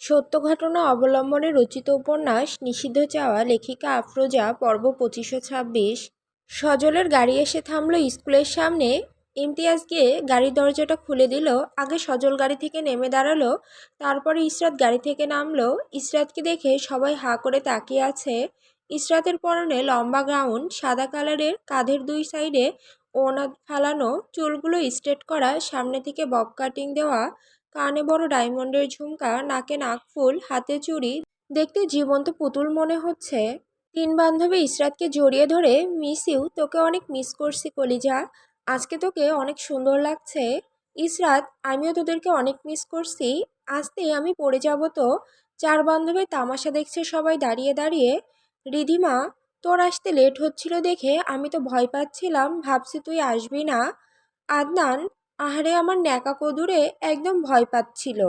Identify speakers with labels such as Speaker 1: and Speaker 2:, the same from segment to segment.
Speaker 1: সত্য ঘটনা অবলম্বনে রচিত উপন্যাস নিষিদ্ধ চাওয়া লেখিকা আফরোজা পর্ব 2526। সজলের গাড়ি এসে থামলো স্কুলের সামনে। ইমতিয়াজ গিয়ে গাড়ির দরজাটা খুলে দিল। আগে সজল গাড়ি থেকে নেমে দাঁড়ালো, তারপরে ইসরাত গাড়ি থেকে নামলো। ইসরাতকে দেখে সবাই হাঁ করে তাকিয়ে আছে। ইসরাতের পরনে লম্বা গাউন, সাদা কালারের, কাঁধের দুই সাইডে ওড়না ফালানো, চুলগুলো স্ট্রেট করা, সামনে থেকে বব কাটিং দেওয়া, কানে বড় ডায়মন্ডের ঝুমকা, নাকে নাকফুল, হাতে চুড়ি, দেখতে জীবন্ত পুতুল মনে হচ্ছে। তিন বান্ধবী ইসরাতকে জড়িয়ে ধরে, মিস ইউ, তোকে অনেক মিস করছি কলিজা, আজকে তোকে অনেক সুন্দর লাগছে। ইসরাত, আমিও তোদেরকে অনেক মিস করছি, আসতেই আমি পড়ে যাব তো। চার বান্ধবীর তামাশা দেখছে সবাই দাঁড়িয়ে দাঁড়িয়ে। রিধিমা, তোর আসতে লেট হচ্ছিল দেখে আমি তো ভয় পাচ্ছিলাম, ভাবছি তুই আসবি না। আদনান, আহারে আমার ন্যাকা কদুরে, একদম ভয় পাচ্ছিল।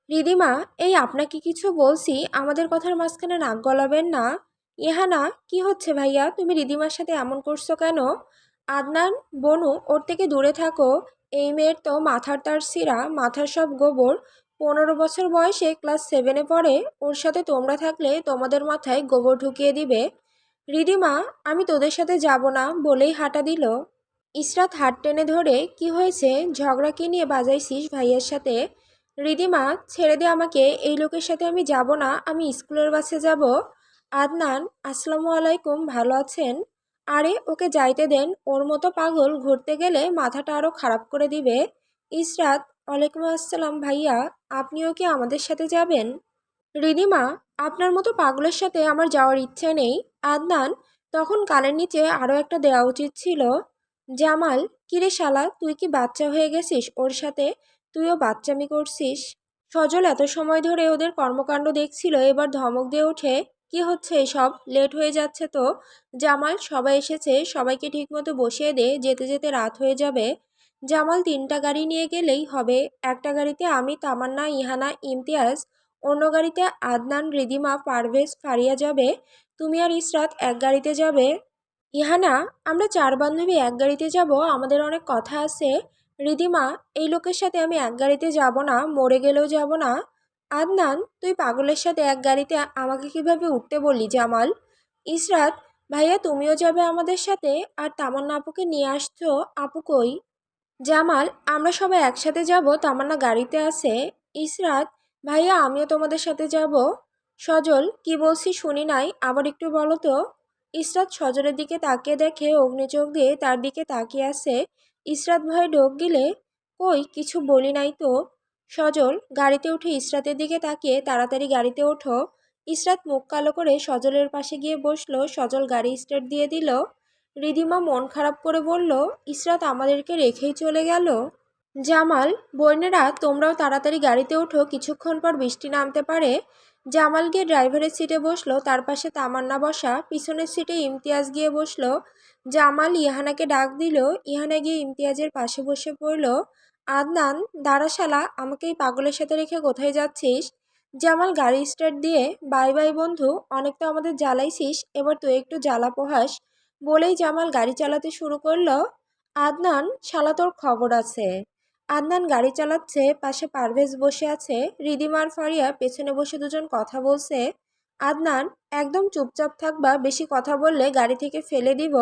Speaker 1: রিদিমা, এই আপনাকে কিছু বলছি, আমাদের কথার মাঝখানে নাক গলাবেন না। ইহানা, কি হচ্ছে ভাইয়া, তুমি রিদিমার সাথে এমন করছো কেন? আদনান, বনু, ওর থেকে দূরে থাকো। এই মেয়ের তো মাথার তার ছিঁড়া, মাথার সব গোবর। 15 বছর বয়সে ক্লাস 7-এ পড়ে, ওর সাথে তোমরা থাকলে তোমাদের মাথায় গোবর ঢুকিয়ে দিবে। রিদিমা, আমি তোদের সাথে যাব না বলেই হাঁটা দিল। ইসরাত হাত টেনে ধরে, কি হয়েছে, ঝগড়া কি নিয়ে বাজাইছিস ভাইয়ের সাথে? রিদিমা, ছেড়ে দে আমাকে, এই লোকের সাথে আমি যাব না, আমি স্কুলের বাসে যাব। আদনান, আসসালামু আলাইকুম, ভালো আছেন? আরে ওকে যাইতে দেন, ওর মতো পাগল ঘুরতে গেলে মাথাটা আরও খারাপ করে দিবে। ইসরাত, ওয়ালাইকুম আসসালাম ভাইয়া, আপনিও কি আমাদের সাথে যাবেন? রিদিমা, আপনার মতো পাগলের সাথে আমার যাওয়ার ইচ্ছে নেই। আদনান, তখন কানের নিচে আরও একটা দেওয়া উচিত ছিল। জামাল, কিরে শালা, তুই কি বাচ্চা হয়ে গেছিস ওর সাথে? তুইও বাচ্চামি করছিস। সজল এত সময় ধরে ওদের কর্মকাণ্ড দেখছিল, এবার ধমক দিয়ে ওঠে, কি হচ্ছে এসব, লেট হয়ে যাচ্ছে তো। জামাল, সবাই এসেছে, সবাইকে ঠিকমতো বসিয়ে দে, যেতে যেতে রাত হয়ে যাবে। জামাল, 3টা গাড়ি নিয়ে গেলেই হবে। একটা গাড়িতে আমি, তামান্না, ইহানা, ইমতিয়াজ, অন্য গাড়িতে আদনান, রিদিমা, পারভেজ, ফারিয়া যাবে। তুমি আর ইসরাত এক গাড়িতে যাবে। ইহানা, আমরা চার বান্ধবী এক গাড়িতে যাব, আমাদের অনেক কথা আছে। রিদিমা, এই লোকের সাথে আমি এক গাড়িতে যাব না, মরে গেলেও যাব না। আদনান, তুই পাগলের সাথে এক গাড়িতে আমাকে কিভাবে উঠতে বললি জামাল? ইসরাত, ভাইয়া তুমিও যাবে আমাদের সাথে, আর তামান্না আপুকে নিয়ে আসছো, আপু কই? জামাল, আমরা সবাই একসাথে যাব, তামান্না গাড়িতে আছে। ইসরাত, ভাইয়া আমিও তোমাদের সাথে যাব। সজল, কি বলছি শুনি নাই, আবার একটু বলো তো। ইসরাত সজলের দিকে তাকিয়ে দেখে অগ্নিচোখ দিয়ে তার দিকে তাকিয়ে আছে। ইসরাত ভয়ে ঢোক গিলে, কই কিছু বলি নাই তো। সজল গাড়িতে উঠে ইসরাতের দিকে তাকিয়ে, তাড়াতাড়ি গাড়িতে ওঠো। ইসরাত মুখ কালো করে সজলের পাশে গিয়ে বসলো। সজল গাড়ি স্টার্ট দিয়ে দিল। রিদিমা মন খারাপ করে বলল, ইসরাত আমাদেরকে রেখেই চলে গেল। জামাল, বোনেরা তোমরাও তাড়াতাড়ি গাড়িতে ওঠো, কিছুক্ষণ পর বৃষ্টি নামতে পারে। জামাল গিয়ে ড্রাইভারের সিটে বসলো, তার পাশে তামান্না বসা, পিছনের সিটে ইমতিয়াজ গিয়ে বসলো। জামাল ইহানাকে ডাক দিল, ইহানা গিয়ে ইমতিয়াজের পাশে বসে পড়ল। আদনান, দাঁড়া শালা, আমাকে এই পাগলের সাথে রেখে কোথায় যাচ্ছিস? জামাল গাড়ি স্টার্ট দিয়ে, বাই বাই বন্ধু, অনেক তো আমাদের জ্বালাইছিস, এবার তুই একটু জ্বালা পোহাস, বলেই জামাল গাড়ি চালাতে শুরু করলো। আদনান, শালা তোর খবর আছে। আদনান গাড়ি চালাচ্ছে, পাশে পারভেজ বসে আছে, রিদিমার ফারিয়া পেছনে বসে দুজন কথা বলছে। আদনান, একদম চুপচাপ থাকবা, বেশি কথা বললে গাড়ি থেকে ফেলে দিব।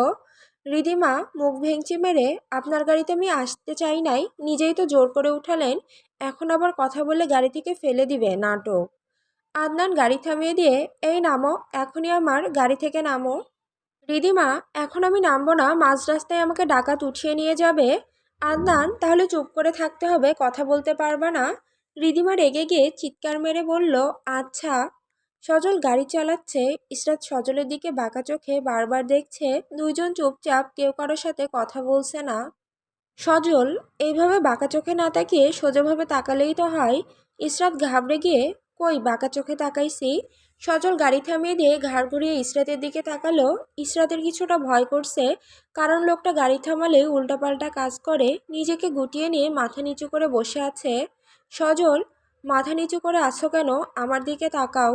Speaker 1: রিদিমা মুখ ভেঙচি মেরে, আপনার গাড়িতে আমি আসতে চাই নাই, নিজেই তো জোর করে উঠালেন, এখন আবার কথা বললে গাড়ি থেকে ফেলে দিবে, নাটক। আদনান গাড়ি থামিয়ে দিয়ে, এই নামো, এখনই আমার গাড়ি থেকে নামো। রিদিমা, এখন আমি নামবো না, মাঝ রাস্তায় আমাকে ডাকাত উঠিয়ে নিয়ে যাবে। আদনান, তাহলে চুপ করে থাকতে হবে, কথা বলতে পারবা না। রিদিমা রেগে গিয়ে চিৎকার মেরে বলল, আচ্ছা। সজল গাড়ি চালাচ্ছে। ইসরাত সজলের দিকে বাঁকা চোখে বারবার দেখছে। দুইজন চুপচাপ, কেউ কারোর সাথে কথা বলছে না। সজল এইভাবে বাঁকা চোখে না তাকিয়ে সোজাভাবে তাকালেই তো হয়। ইসরাত ঘাবড়ে গিয়ে, কই বাঁকা চোখে তাকাইছি। সজল গাড়ি থামিয়ে দিয়ে ঘাড় ঘুরিয়ে ইসরাতের দিকে তাকালো। ইসরাতের কিছুটা ভয় করছে, কারণ লোকটা গাড়ি থামালে উল্টাপাল্টা কাজ করে। নিজেকে গুটিয়ে নিয়ে মাথা নিচু করে বসে আছে। সজল, মাথা নিচু করে আছো কেন, আমার দিকে তাকাও।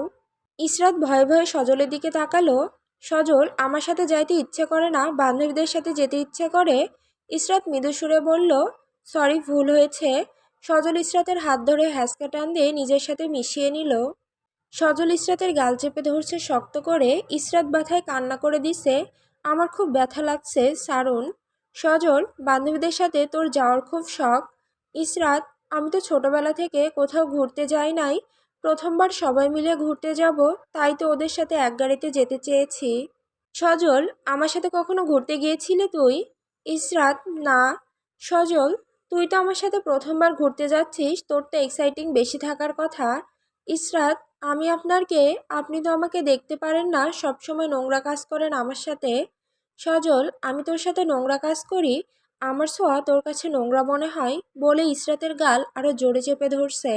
Speaker 1: ইসরাত ভয়ে ভয়ে সজলের দিকে তাকালো। সজল, আমার সাথে যাইতে ইচ্ছে করে না, বান্ধবীদের সাথে যেতে ইচ্ছে করে। ইসরাত মৃদু সুরে বলল, সরি, ভুল হয়েছে। সজল ইসরাতের হাত ধরে হ্যাঁচকা টান দিয়ে নিজের সাথে মিশিয়ে নিল। সজল ইসরাতের গাল চেপে ধরছে শক্ত করে। ইসরাত ব্যথায় কান্না করে দিছে, আমার খুব ব্যথা লাগছে সারুন। সজল, বান্ধবীদের সাথে তোর যাওয়ার খুব শখ। ইসরাত, আমি তো ছোটবেলা থেকে কোথাও ঘুরতে যাই নাই, প্রথমবার সবাই মিলে ঘুরতে যাব, তাই তো ওদের সাথে এক গাড়িতে যেতে চেয়েছি। সজল, আমার সাথে কখনো ঘুরতে গিয়েছিলে তুই? ইসরাত, না। সজল, তুই তো আমার সাথে প্রথমবার ঘুরতে যাচ্ছিস, তোর তো এক্সাইটিং বেশি থাকার কথা। ইসরাত, আমি আপনার কে? আপনি তো আমাকে দেখতে পারেন না, সবসময় নোংরা কাজ করেন আমার সাথে। সজল, আমি তোর সাথে নোংরা কাজ করি? আমার ছোঁয়া তোর কাছে নোংরা মনে হয়? বলে ইসরাতের গাল আরো জোরে চেপে ধরছে।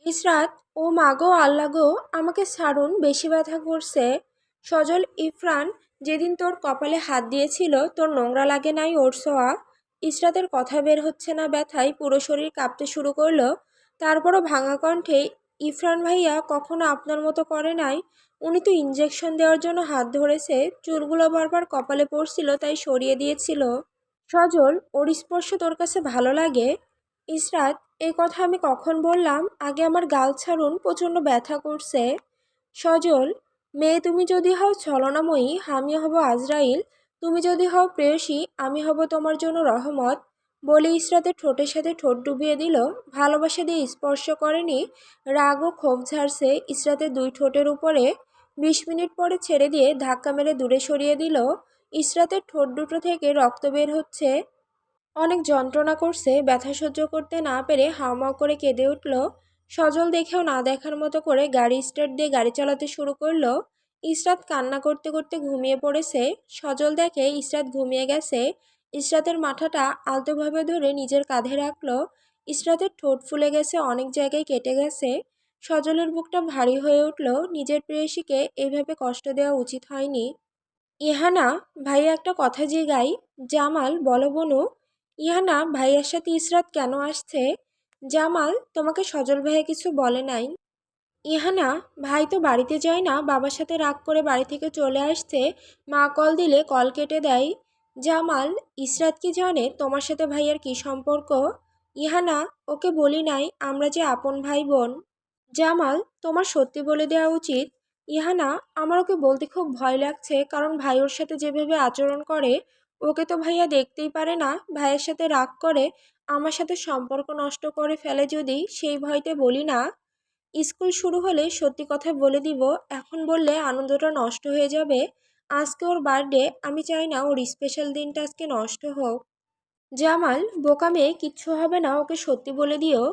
Speaker 1: ইসরাত, ও মা গো, আল্লাহ গো, আমাকে ছাড়ুন, বেশি ব্যথা করছে। সজল, ইরফান যেদিন তোর কপালে হাত দিয়েছিল তোর নোংরা লাগে নাই ওর ছোঁয়া? ইসরাতের কথা বের হচ্ছে না, ব্যথায় পুরো শরীর কাঁপতে শুরু করলো। তারপরও ভাঙা কণ্ঠে, ইরফান ভাইয়া কখনো আপনার মতো করে নাই, উনি তো ইঞ্জেকশন দেওয়ার জন্য হাত ধরেছে, চুলগুলো বারবার কপালে পড়ছিল তাই সরিয়ে দিয়েছিল। সজল, ওর স্পর্শ তোর কাছে ভালো লাগে? ইসরাত, এই কথা আমি কখন বললাম? আগে আমার গাল ছাড়ুন, প্রচণ্ড ব্যথা করছে। সজল, মেয়ে তুমি যদি হও ছলনাময়ী, আমি হব আজরাইল। তুমি যদি হও প্রেয়সী, আমি হব তোমার জন্য রহমত। বলে ইসরাতের ঠোঁটের সাথে ঠোঁট ডুবিয়ে দিল। ভালোবাসা দিয়ে স্পর্শ করেনি, রাগ ও ক্ষোভ ঝাড়ছে ইসরাতের দুই ঠোঁটের উপরে। 20 মিনিট পরে ছেড়ে দিয়ে ধাক্কা মেরে দূরে সরিয়ে দিল। ইসরাতের ঠোঁট দুটো থেকে রক্ত বের হচ্ছে। অনেক যন্ত্রণা করছে, ব্যথা সহ্য করতে না পেরে হাউমাউ করে কেঁদে উঠল। সজল দেখেও না দেখার মতো করে গাড়ি স্টার্ট দিয়ে গাড়ি চালাতে শুরু করলো। ইসরাত কান্না করতে করতে ঘুমিয়ে পড়েছে। সজল দেখে ইসরাত ঘুমিয়ে গেছে। ইসরাতের মাথাটা আলতোভাবে ধরে নিজের কাঁধে রাখলো। ইসরাতের ঠোঁট ফুলে গেছে, অনেক জায়গায় কেটে গেছে। সজলের বুকটা ভারী হয়ে উঠল, নিজের প্রেয়সীকে এইভাবে কষ্ট দেওয়া উচিত হয়নি। ইহানা, ভাইয়া একটা কথা জিগাই। জামাল, বলো বনু। ইহানা, ভাইয়ার সাথে ইসরাত কেন আসছে? জামাল, তোমাকে সজল ভাইয়া কিছু বলে নাই? ইহানা, ভাই তো বাড়িতে যায় না, বাবার সাথে রাগ করে বাড়ি থেকে চলে আসছে, মা কল দিলে কল কেটে দেয়। জামাল, ইসরাত কি জানে তোমার সাথে ভাইয়ার কি সম্পর্ক? ইহানা, ওকে বলি নাই, আমরা যে আপন ভাই বোন। জামাল, তোমার সত্যি বলে দেওয়া উচিত। ইহানা, আমার ওকে বলতে খুব ভয় লাগছে, কারণ ভাই ওর সাথে যেভাবে আচরণ করে, ওকে তো ভাইয়া দেখতেই পারে না, ভাইয়ের সাথে রাগ করে আমার সাথে সম্পর্ক নষ্ট করে ফেলে যদি, সেই ভয়তে বলি না। স্কুল শুরু হলে সত্যি কথা বলে দিব, এখন বললে আনন্দটা নষ্ট হয়ে যাবে। আজকে ওর বার্থডে, আমি চাই না ওর স্পেশাল দিনটা আজকে নষ্ট হোক। জামাল, বোকা মেয়ে, কিচ্ছু হবে না, ওকে সত্যি বলে দিও।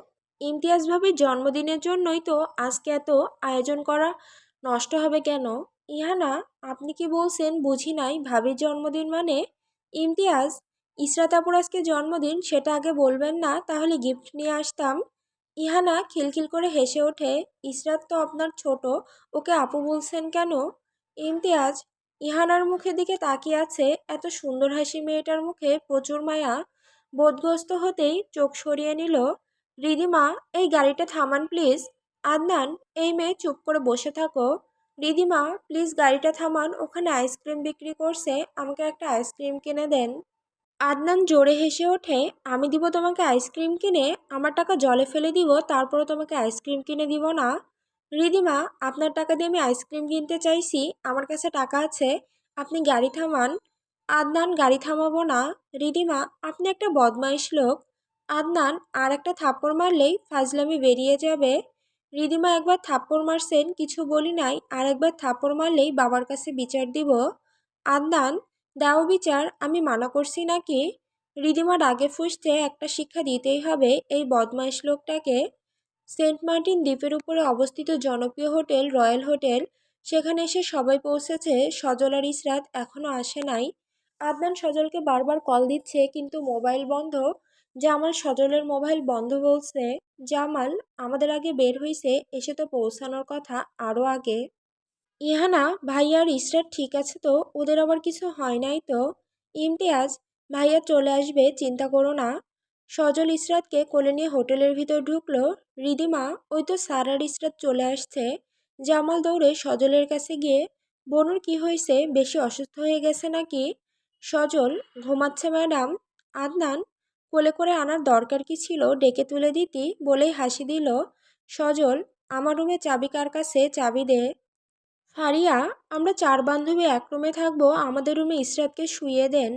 Speaker 1: ইমতিয়াজ ভাবির জন্মদিনের জন্যই তো আজকে এত আয়োজন করা, নষ্ট হবে কেন? ইহানা, আপনি কি বলছেন বুঝি নাই, ভাবির জন্মদিন মানে? ইমতিয়াজ, ইসরাত আপুর আজকে জন্মদিন, সেটা আগে বলবেন না, তাহলে গিফট নিয়ে আসতাম। ইহানা খিলখিল করে হেসে ওঠে, ইসরাত তো আপনার ছোট, ওকে আপু বলছেন কেন? ইমতিয়াজ ইহানার মুখের দিকে তাকিয়ে আছে, এত সুন্দর হাসি মেয়েটার মুখে প্রচুর মায়া। বোধগ্রস্ত হতেই চোখ সরিয়ে নিল। রিদিমা, এই গাড়িটা থামান প্লিজ। আদনান, এই মেয়ে চুপ করে বসে থাকো। রিদিমা, প্লিজ গাড়িটা থামান, ওখানে আইসক্রিম বিক্রি করছে, আমাকে একটা আইসক্রিম কিনে দেন। আদনান জোরে হেসে ওঠে, আমি দিব তোমাকে আইসক্রিম কিনে? আমার টাকা জলে ফেলে দিব, তারপরও তোমাকে আইসক্রিম কিনে দিব না? রিদিমা, আপনার টাকা দিয়ে আমি আইসক্রিম কিনতে চাইছি, আমার কাছে টাকা আছে, আপনি গাড়ি থামান। আদনান, গাড়ি থামাবো না। রিদিমা, আপনি একটা বদমাইশ লোক। আদনান আর একটা থাপ্পড় মারলেই ফাজলামি বেরিয়ে যাবে। রিদিমা একবার থাপ্পড় মারছেন, কিছু বলি নাই, আর একবার থাপ্পড় মারলেই বাবার কাছে বিচার দিব। আদনান, দাও বিচার, আমি মানা করছি নাকি? রিদিমা রাগে ফুঁসতে, একটা শিক্ষা দিতেই হবে এই বদমাইশ লোকটাকে। সেন্ট মার্টিন দ্বীপের উপরে অবস্থিত জনপ্রিয় হোটেল রয়্যাল হোটেল, সেখানে এসে সবাই পৌঁছেছে, সজল আর ইসরাত এখনও আসে নাই। আদনান সজলকে বারবার কল দিচ্ছে কিন্তু মোবাইল বন্ধ। জামাল সজলের মোবাইল বন্ধ বলছে। জামাল, আমাদের আগে বের হইছে, এসে তো পৌঁছানোর কথা আরও আগে। ইহানা, ভাইয়া আর ইসরাত ঠিক আছে তো? ওদের আবার কিছু হয় নাই তো? ইমতিয়াজ, ভাইয়া চলে আসবে, চিন্তা করো না। সজল ইসরাতকে কোলে নিয়ে হোটেলের ভিতর ঢুকলো। রিদিমা, ওই তো স্যার আর ইসরাত চলে আসছে। জামাল দৌড়ে সজলের কাছে গিয়ে, বনুর কি হয়েছে, বেশি অসুস্থ হয়ে গেছে নাকি? সজল, ঘুমাচ্ছে ম্যাডাম। আদনান, কোলে করে আনার দরকার কি ছিল, ডেকে তুলে দিতি বলেই হাসি দিল সজল। আমার রুমে চাবি কার কাছে, চাবি দে। ফারিয়া, আমরা 4 বান্ধবী এক রুমে থাকবো, আমাদের রুমে ইসরাতকে শুইয়ে দেন।